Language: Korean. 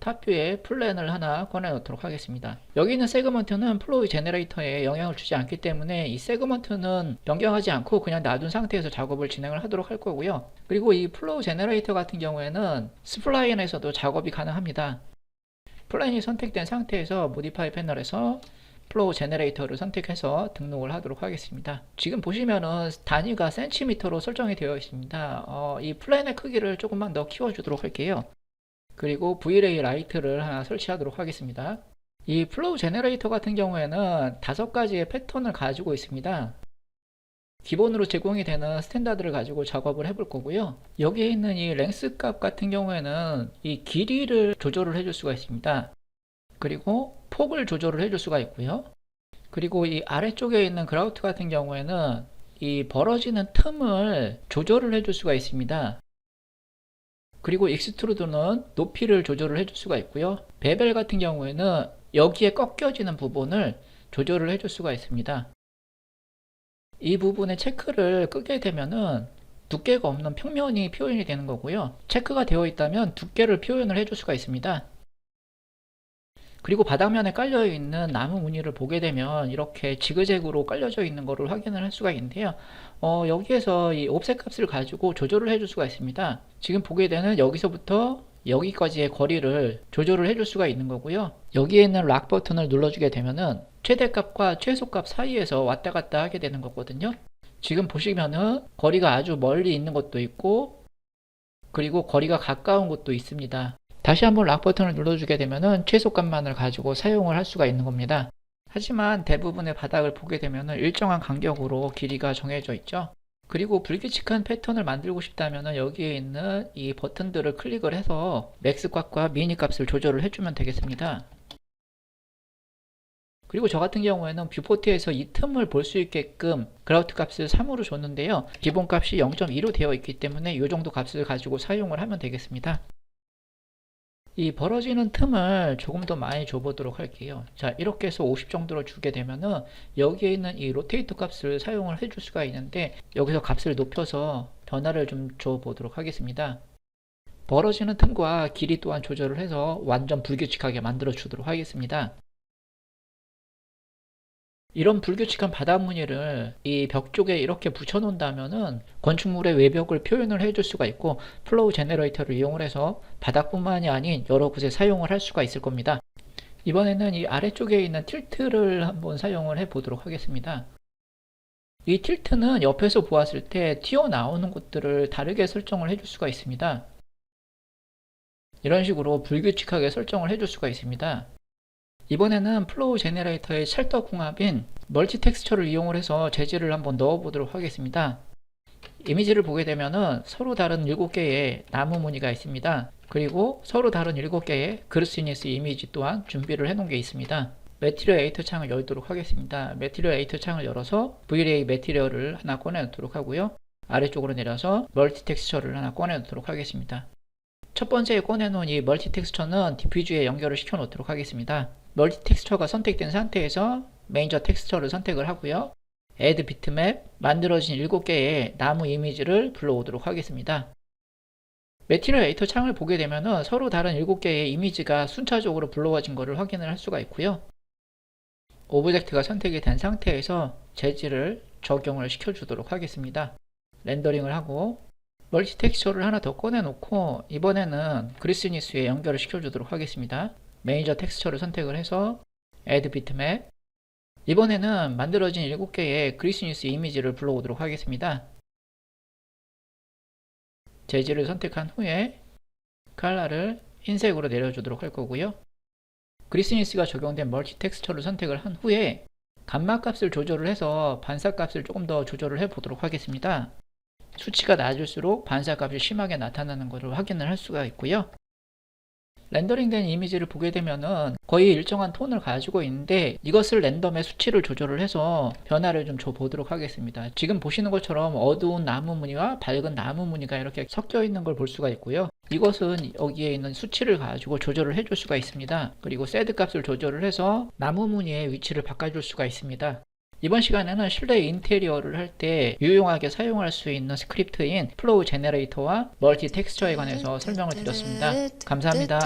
탑뷰에 플랜을 하나 꺼내 놓도록 하겠습니다. 여기 있는 세그먼트는 플로우 제너레이터에 영향을 주지 않기 때문에 이 세그먼트는 변경하지 않고 그냥 놔둔 상태에서 작업을 진행을 하도록 할 거고요. 그리고 이 플로우 제너레이터 같은 경우에는 스플라이언에서도 작업이 가능합니다. 플랜이 선택된 상태에서 모디파이 패널에서 플로우 제너레이터를 선택해서 등록을 하도록 하겠습니다. 지금 보시면은 단위가 센티미터로 설정이 되어 있습니다. 이 플랜의 크기를 조금만 더 키워주도록 할게요. 그리고 V-Ray 라이트를 하나 설치하도록 하겠습니다. 이 플로우 제너레이터 같은 경우에는 5가지의 패턴을 가지고 있습니다. 기본으로 제공이 되는 스탠다드를 가지고 작업을 해볼 거고요. 여기에 있는 이 랭스 값 같은 경우에는 이 길이를 조절을 해줄 수가 있습니다. 그리고 폭을 조절을 해줄 수가 있고요. 그리고 이 아래쪽에 있는 그라우트 같은 경우에는 이 벌어지는 틈을 조절을 해줄 수가 있습니다. 그리고 익스트루드는 높이를 조절을 해줄 수가 있고요. 베벨 같은 경우에는 여기에 꺾여지는 부분을 조절을 해줄 수가 있습니다. 이 부분의 체크를 끄게 되면은 두께가 없는 평면이 표현이 되는 거고요. 체크가 되어 있다면 두께를 표현을 해줄 수가 있습니다. 그리고 바닥면에 깔려 있는 나무 무늬를 보게 되면 이렇게 지그재그로 깔려져 있는 것을 확인을 할 수가 있는데요. 여기에서 이 옵셋 값을 가지고 조절을 해줄 수가 있습니다. 지금 보게 되는 여기서부터 여기까지의 거리를 조절을 해줄 수가 있는 거고요. 여기에 있는 락 버튼을 눌러주게 되면은 최대값과 최소값 사이에서 왔다 갔다 하게 되는 거거든요. 지금 보시면은 거리가 아주 멀리 있는 것도 있고 그리고 거리가 가까운 곳도 있습니다. 다시 한번 락 버튼을 눌러주게 되면은 최소값만을 가지고 사용을 할 수가 있는 겁니다. 하지만 대부분의 바닥을 보게 되면은 일정한 간격으로 길이가 정해져 있죠. 그리고 불규칙한 패턴을 만들고 싶다면 여기에 있는 이 버튼들을 클릭을 해서 맥스 값과 미니 값을 조절을 해주면 되겠습니다. 그리고 저 같은 경우에는 뷰포트에서 이 틈을 볼 수 있게끔 그라우트 값을 3으로 줬는데요. 기본 값이 0.2로 되어 있기 때문에 이 정도 값을 가지고 사용을 하면 되겠습니다. 이 벌어지는 틈을 조금 더 많이 줘보도록 할게요. 자, 이렇게 해서 50 정도로 주게 되면은 여기에 있는 이 로테이터 값을 사용을 해줄 수가 있는데 여기서 값을 높여서 변화를 좀 줘보도록 하겠습니다. 벌어지는 틈과 길이 또한 조절을 해서 완전 불규칙하게 만들어 주도록 하겠습니다. 이런 불규칙한 바닥 무늬를 이 벽 쪽에 이렇게 붙여 놓는다면은 건축물의 외벽을 표현을 해줄 수가 있고 플로우 제너레이터를 이용을 해서 바닥뿐만이 아닌 여러 곳에 사용을 할 수가 있을 겁니다. 이번에는 이 아래쪽에 있는 틸트를 한번 사용을 해 보도록 하겠습니다. 이 틸트는 옆에서 보았을 때 튀어나오는 곳들을 다르게 설정을 해줄 수가 있습니다. 이런 식으로 불규칙하게 설정을 해줄 수가 있습니다. 이번에는 플로우 제너레이터의 찰떡궁합인 멀티 텍스처를 이용을 해서 재질을 한번 넣어 보도록 하겠습니다. 이미지를 보게 되면은 서로 다른 7개의 나무 무늬가 있습니다. 그리고 서로 다른 7개의 그루시니스 이미지 또한 준비를 해 놓은 게 있습니다. 매티리얼 에디터 창을 열도록 하겠습니다. 매티리얼 에디터 창을 열어서 V-Ray 매티리얼을 하나 꺼내 놓도록 하고요. 아래쪽으로 내려서 멀티 텍스처를 하나 꺼내 놓도록 하겠습니다. 첫 번째에 꺼내놓은 이 멀티 텍스처는 디퓨즈에 연결을 시켜 놓도록 하겠습니다. 멀티 텍스처가 선택된 상태에서 메이저 텍스처를 선택을 하고요. Add 비트맵, 만들어진 7개의 나무 이미지를 불러오도록 하겠습니다. 매티리얼 에디터 창을 보게 되면 서로 다른 7개의 이미지가 순차적으로 불러와진 것을 확인을 할 수가 있고요. 오브젝트가 선택이 된 상태에서 재질을 적용을 시켜주도록 하겠습니다. 렌더링을 하고 멀티 텍스처를 하나 더 꺼내놓고 이번에는 그리스니스에 연결을 시켜주도록 하겠습니다. 메이저 텍스처를 선택을 해서 Add 비트맵, 이번에는 만들어진 7개의 그리스니스 이미지를 불러오도록 하겠습니다. 재질을 선택한 후에 컬러를 흰색으로 내려주도록 할 거고요. 그리스니스가 적용된 멀티 텍스처를 선택을 한 후에 감마 값을 조절을 해서 반사 값을 조금 더 조절을 해 보도록 하겠습니다. 수치가 낮을수록 반사 값이 심하게 나타나는 것을 확인을 할 수가 있고요. 렌더링된 이미지를 보게 되면은 거의 일정한 톤을 가지고 있는데 이것을 랜덤의 수치를 조절을 해서 변화를 좀 줘 보도록 하겠습니다. 지금 보시는 것처럼 어두운 나무 무늬와 밝은 나무 무늬가 이렇게 섞여 있는 걸 볼 수가 있고요. 이것은 여기에 있는 수치를 가지고 조절을 해줄 수가 있습니다. 그리고 셋 값을 조절을 해서 나무 무늬의 위치를 바꿔줄 수가 있습니다. 이번 시간에는 실내 인테리어를 할 때 유용하게 사용할 수 있는 스크립트인 플로우 제너레이터와 멀티 텍스처에 관해서 설명을 드렸습니다. 감사합니다.